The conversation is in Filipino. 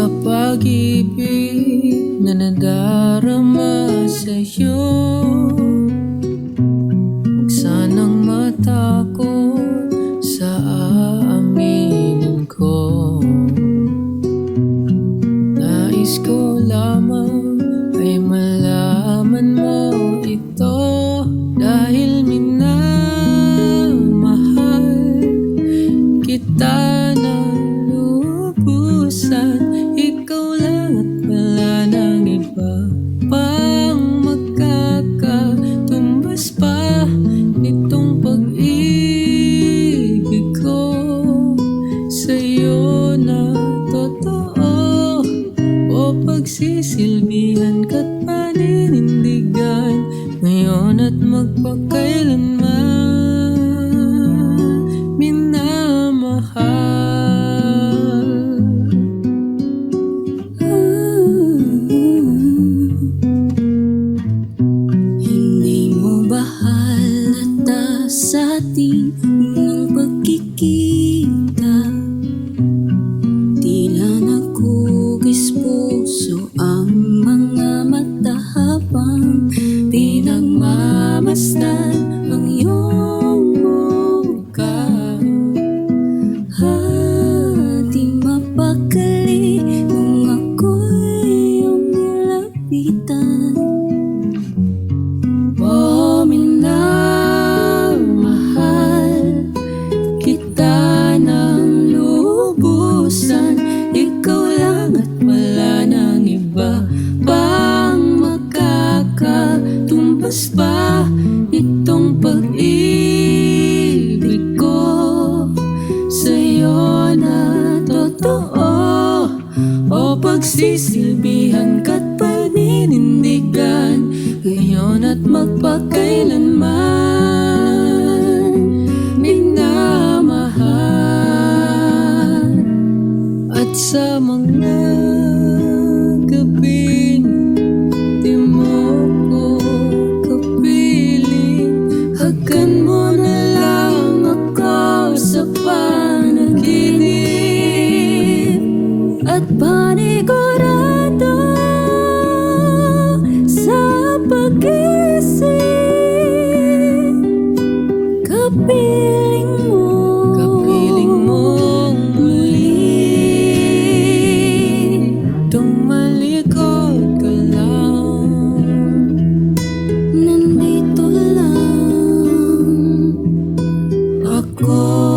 sa pag-ibig na nadarama sa'yo. Huwag sanang matakot sa aaminin ko. Nais ko lamang ay malaman mo ito, dahil minamahal kita na lubusan. Ikaw lang at wala nang iba pang makakatumbas pa nitong pag-ibig ko sa'yo na totoo. O pagsisilbihan ka't paninindigan ngayon at magpakailanman, minamahal. Hindi mo ba halata sa ating unang pagkikita? Tila nagkukis puso ang mga mata habang pinagmamasdan ang iyong mukha. Di mapakali nung ako'y iyong nilapitan. Oh, minamahal kita ng lubusan. Ikaw lang at wala nang iba pang makakatumbas pa itong pag-ibig ko sa'yo na totoo. O pagsisilbihan ka't paninindigan ngayon at magpakailanman, minamahal. At sa mga gabing di mo ko kapiling, hagkan mo na lang ako sa panaginip at panigurado sa pag-isip. Kapiling mong muli tumalikod ka lang. Nandito lang ako.